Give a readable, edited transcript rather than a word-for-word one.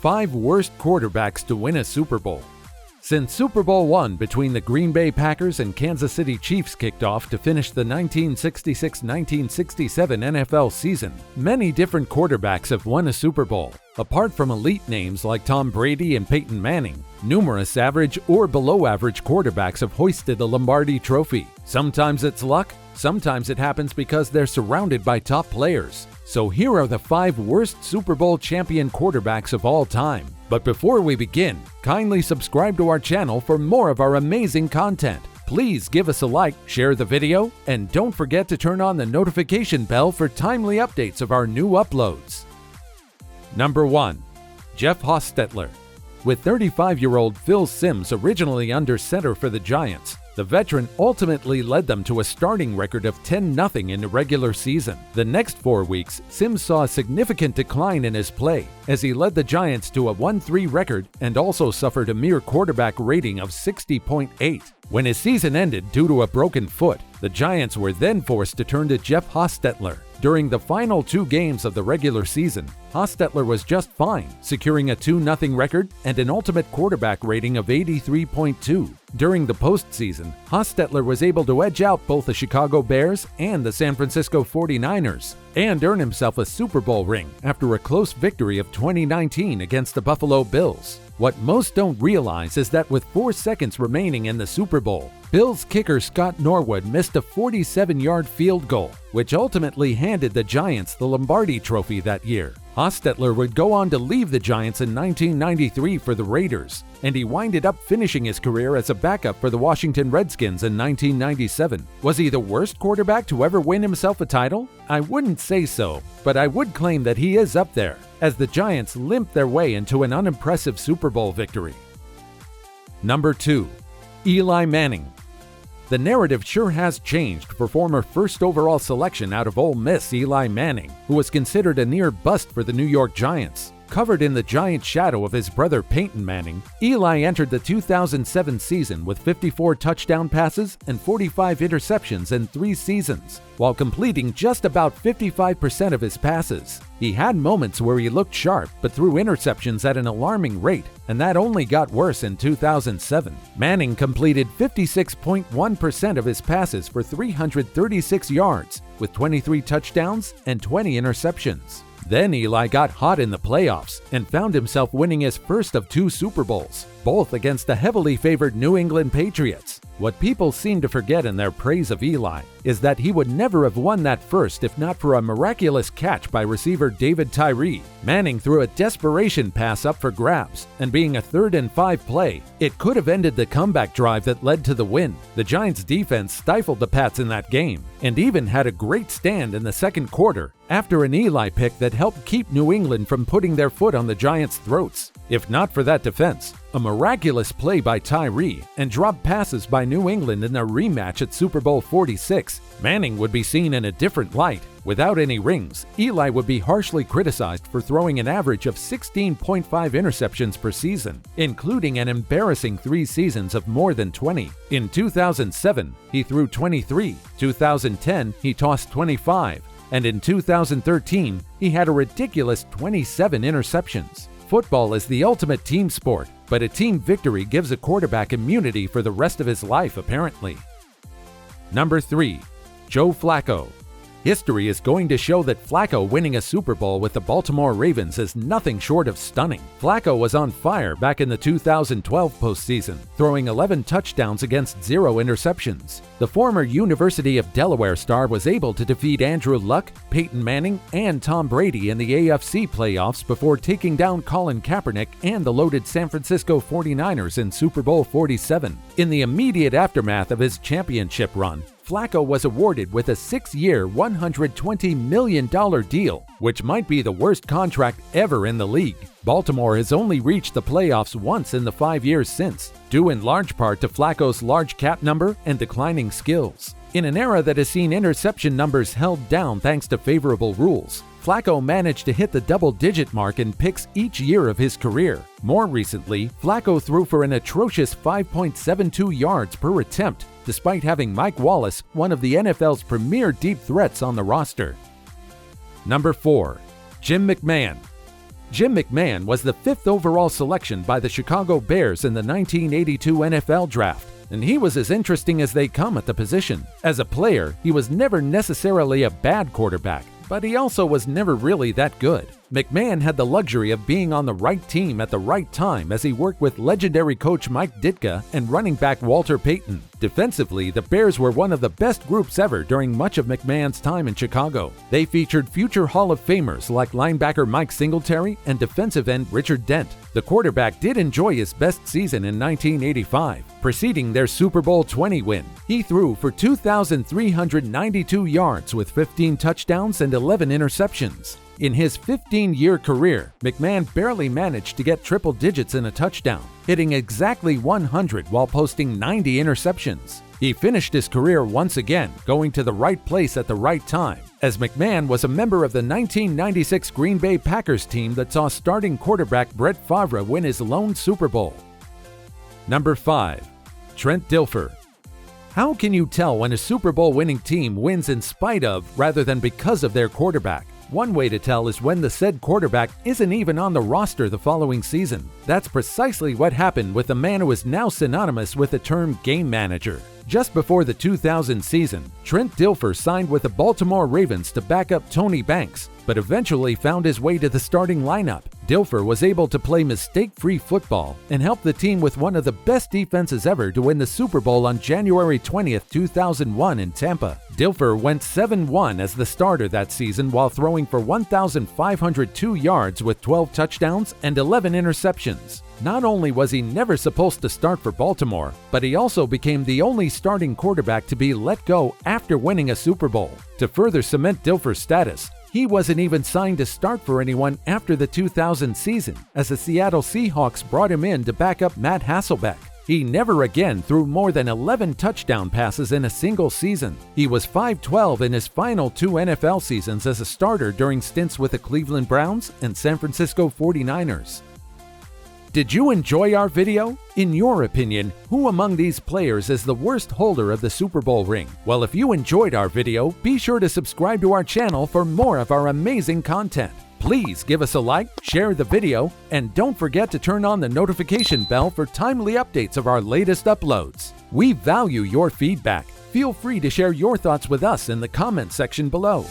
5 worst quarterbacks to win a Super Bowl. Since Super Bowl I between the Green Bay Packers and Kansas City Chiefs kicked off to finish the 1966-1967 NFL season, many different quarterbacks have won a Super Bowl. Apart from elite names like Tom Brady and Peyton Manning, numerous average or below-average quarterbacks have hoisted the Lombardi Trophy. Sometimes it's luck, sometimes it happens because they're surrounded by top players. So here are the 5 worst Super Bowl champion quarterbacks of all time. But before we begin, kindly subscribe to our channel for more of our amazing content. Please give us a like, share the video, and don't forget to turn on the notification bell for timely updates of our new uploads. Number 1. Jeff Hostetler. With 35-year-old Phil Simms originally under center for the Giants, the veteran ultimately led them to a starting record of 10-0 in the regular season. The next 4 weeks, Simms saw a significant decline in his play as he led the Giants to a 1-3 record and also suffered a mere quarterback rating of 60.8. When his season ended due to a broken foot, the Giants were then forced to turn to Jeff Hostetler. During the final 2 games of the regular season, Hostetler was just fine, securing a 2-0 record and an ultimate quarterback rating of 83.2. During the postseason, Hostetler was able to edge out both the Chicago Bears and the San Francisco 49ers and earn himself a Super Bowl ring after a close victory of 2019 against the Buffalo Bills. What most don't realize is that with 4 seconds remaining in the Super Bowl, Bills kicker Scott Norwood missed a 47-yard field goal, which ultimately handed the Giants the Lombardi Trophy that year. Hostetler would go on to leave the Giants in 1993 for the Raiders, and he winded up finishing his career as a backup for the Washington Redskins in 1997. Was he the worst quarterback to ever win himself a title? I wouldn't say so, but I would claim that he is up there, as the Giants limped their way into an unimpressive Super Bowl victory. Number 2. Eli Manning. The narrative sure has changed for former first overall selection out of Ole Miss Eli Manning, who was considered a near bust for the New York Giants. Covered in the giant shadow of his brother Peyton Manning, Eli entered the 2007 season with 54 touchdown passes and 45 interceptions in 3 seasons, while completing just about 55% of his passes. He had moments where he looked sharp but threw interceptions at an alarming rate, and that only got worse in 2007. Manning completed 56.1% of his passes for 336 yards, with 23 touchdowns and 20 interceptions. Then Eli got hot in the playoffs and found himself winning his first of 2 Super Bowls, both against the heavily favored New England Patriots. What people seem to forget in their praise of Eli is that he would never have won that first if not for a miraculous catch by receiver David Tyree. Manning threw a desperation pass up for grabs, and being a 3rd and 5 play, it could have ended the comeback drive that led to the win. The Giants' defense stifled the Pats in that game, and even had a great stand in the second quarter after an Eli pick that helped keep New England from putting their foot on the Giants' throats. If not for that defense, a miraculous play by Tyree, and drop passes by New England in their rematch at Super Bowl 46, Manning would be seen in a different light. Without any rings, Eli would be harshly criticized for throwing an average of 16.5 interceptions per season, including an embarrassing 3 seasons of more than 20. In 2007, he threw 23, 2010, he tossed 25, and in 2013, he had a ridiculous 27 interceptions. Football is the ultimate team sport, but a team victory gives a quarterback immunity for the rest of his life, apparently. Number 3. Joe Flacco. History is going to show that Flacco winning a Super Bowl with the Baltimore Ravens is nothing short of stunning. Flacco was on fire back in the 2012 postseason, throwing 11 touchdowns against 0 interceptions. The former University of Delaware star was able to defeat Andrew Luck, Peyton Manning, and Tom Brady in the AFC playoffs before taking down Colin Kaepernick and the loaded San Francisco 49ers in Super Bowl 47. In the immediate aftermath of his championship run, Flacco was awarded with a 6-year, $120 million deal, which might be the worst contract ever in the league. Baltimore has only reached the playoffs once in the 5 years since, due in large part to Flacco's large cap number and declining skills. In an era that has seen interception numbers held down thanks to favorable rules, Flacco managed to hit the double-digit mark in picks each year of his career. More recently, Flacco threw for an atrocious 5.72 yards per attempt, despite having Mike Wallace, one of the NFL's premier deep threats, on the roster. Number 4. Jim McMahon. Jim McMahon was the 5th overall selection by the Chicago Bears in the 1982 NFL Draft, and he was as interesting as they come at the position. As a player, he was never necessarily a bad quarterback, but he also was never really that good. McMahon had the luxury of being on the right team at the right time as he worked with legendary coach Mike Ditka and running back Walter Peyton. Defensively, the Bears were one of the best groups ever during much of McMahon's time in Chicago. They featured future Hall of Famers like linebacker Mike Singletary and defensive end Richard Dent. The quarterback did enjoy his best season in 1985, preceding their Super Bowl 20 win. He threw for 2,392 yards with 15 touchdowns and 11 interceptions. In his 15-year career, McMahon barely managed to get triple digits in a touchdown, hitting exactly 100 while posting 90 interceptions. He finished his career once again, going to the right place at the right time, as McMahon was a member of the 1996 Green Bay Packers team that saw starting quarterback Brett Favre win his lone Super Bowl. Number 5. Trent Dilfer. How can you tell when a Super Bowl winning team wins in spite of rather than because of their quarterback? One way to tell is when the said quarterback isn't even on the roster the following season. That's precisely what happened with the man who is now synonymous with the term game manager. Just before the 2000 season, Trent Dilfer signed with the Baltimore Ravens to back up Tony Banks, but eventually found his way to the starting lineup. Dilfer was able to play mistake-free football and help the team with one of the best defenses ever to win the Super Bowl on January 20th, 2001 in Tampa. Dilfer went 7-1 as the starter that season while throwing for 1,502 yards with 12 touchdowns and 11 interceptions. Not only was he never supposed to start for Baltimore, but he also became the only starting quarterback to be let go after winning a Super Bowl. To further cement Dilfer's status, he wasn't even signed to start for anyone after the 2000 season, as the Seattle Seahawks brought him in to back up Matt Hasselbeck. He never again threw more than 11 touchdown passes in a single season. He was 5-12 in his final 2 NFL seasons as a starter during stints with the Cleveland Browns and San Francisco 49ers. Did you enjoy our video? In your opinion, who among these players is the worst holder of the Super Bowl ring? Well, if you enjoyed our video, be sure to subscribe to our channel for more of our amazing content. Please give us a like, share the video, and don't forget to turn on the notification bell for timely updates of our latest uploads. We value your feedback. Feel free to share your thoughts with us in the comment section below.